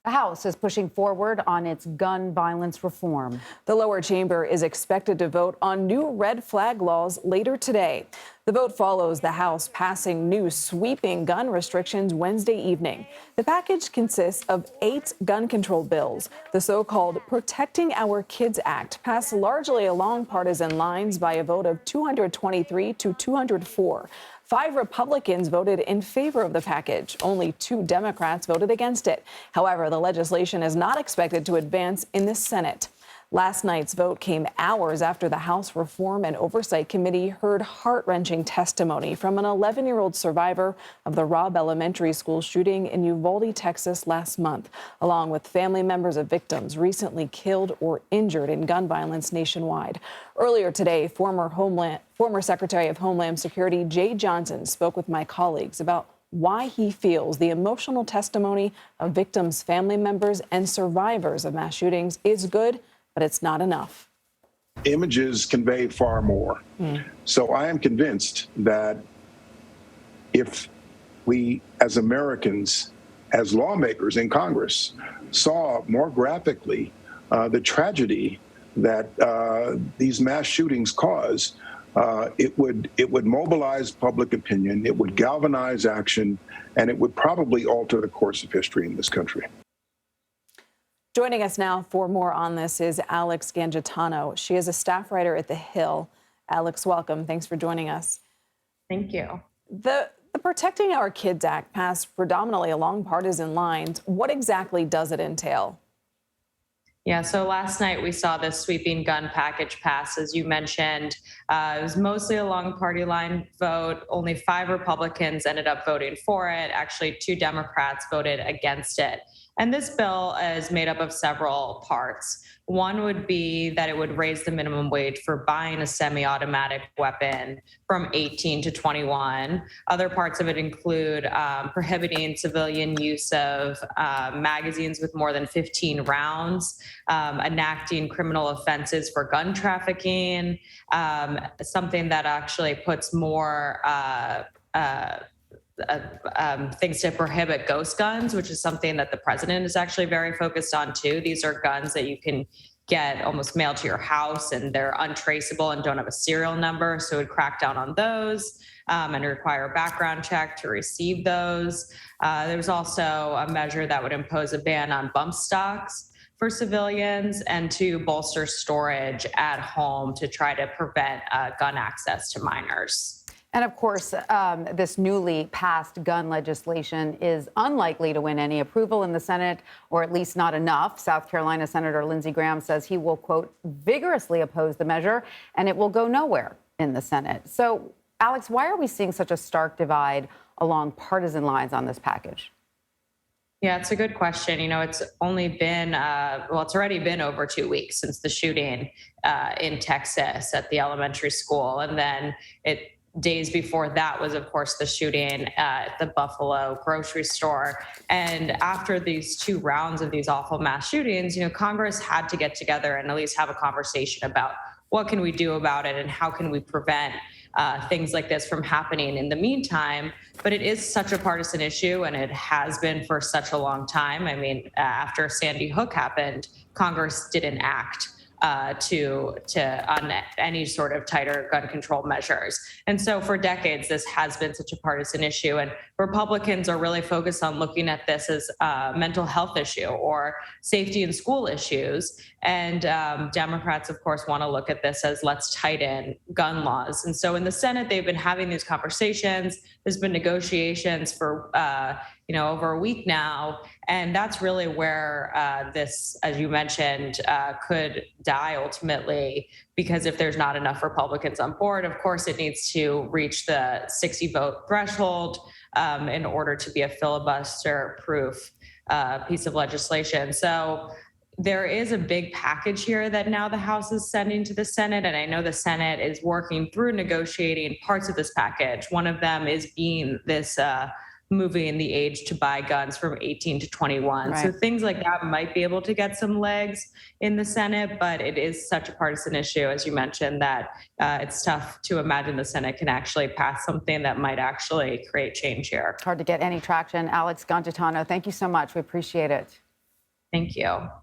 The House is pushing forward on its gun violence reform. The lower chamber is expected to vote on new red flag laws later today. The vote follows the House passing new sweeping gun restrictions Wednesday evening. The package consists of 8 gun control bills. The so-called Protecting Our Kids Act passed largely along partisan lines by a vote of 223 to 204. 5 Republicans voted in favor of the package. Only 2 Democrats voted against it. However, the legislation is not expected to advance in the Senate. Last night's vote came hours after the House Reform and Oversight Committee heard heart-wrenching testimony from an 11-year-old survivor of the Robb Elementary School shooting in Uvalde, Texas last month, along with family members of victims recently killed or injured in gun violence nationwide. Earlier today, former Secretary of Homeland Security Jay Johnson spoke with my colleagues about why he feels the emotional testimony of victims' family members and survivors of mass shootings is good, but it's not enough. Images convey far more. So I am convinced that if we, as Americans, as lawmakers in Congress, saw more graphically the tragedy that these mass shootings cause, it would mobilize public opinion, it would galvanize action, and it would probably alter the course of history in this country. Joining us now for more on this is Alex Gangitano. She is a staff writer at The Hill. Alex, welcome. Thanks for joining us. Thank you. The Protecting Our Kids Act passed predominantly along partisan lines. What exactly does it entail? Yeah, so last night we saw this sweeping gun package pass, as you mentioned. It was mostly a long party line vote. Only 5 Republicans ended up voting for it. Actually, 2 Democrats voted against it. And this bill is made up of several parts. One would be that it would raise the minimum wage for buying a semi-automatic weapon from 18 to 21. Other parts of it include prohibiting civilian use of magazines with more than 15 rounds, enacting criminal offenses for gun trafficking, something that actually puts more things to prohibit ghost guns, which is something that the president is actually very focused on too. These are guns that you can get almost mailed to your house and they're untraceable and don't have a serial number. So it would crack down on those and require a background check to receive those. There's also a measure that would impose a ban on bump stocks for civilians and to bolster storage at home to try to prevent gun access to minors. And of course, this newly passed gun legislation is unlikely to win any approval in the Senate, or at least not enough. South Carolina Senator Lindsey Graham says he will, quote, vigorously oppose the measure, and it will go nowhere in the Senate. So, Alex, why are we seeing such a stark divide along partisan lines on this package? Yeah, it's a good question. You know, it's only been, it's already been over 2 weeks since the shooting in Texas at the elementary school. And then days before that was, of course, the shooting at the Buffalo grocery store. And after these 2 rounds of these awful mass shootings, you know, Congress had to get together and at least have a conversation about what can we do about it and how can we prevent things like this from happening in the meantime. But it is such a partisan issue, and it has been for such a long time. I mean, after Sandy Hook happened, Congress didn't act on any sort of tighter gun control measures. And so for decades, this has been such a partisan issue. And Republicans are really focused on looking at this as a mental health issue or safety in school issues. And Democrats, of course, want to look at this as let's tighten gun laws. And so in the Senate, they've been having these conversations. There's been negotiations for over a week now. And that's really where this, as you mentioned, could die ultimately, because if there's not enough Republicans on board, of course, it needs to reach the 60 vote threshold in order to be a filibuster-proof piece of legislation. So there is a big package here that now the House is sending to the Senate, and I know the Senate is working through negotiating parts of this package. One of them is being this moving the age to buy guns from 18 to 21. Right. So things like that might be able to get some legs in the Senate, but it is such a partisan issue, as you mentioned, that it's tough to imagine the Senate can actually pass something that might actually create change here. Hard to get any traction. Alex Gangitano, thank you so much. We appreciate it. Thank you.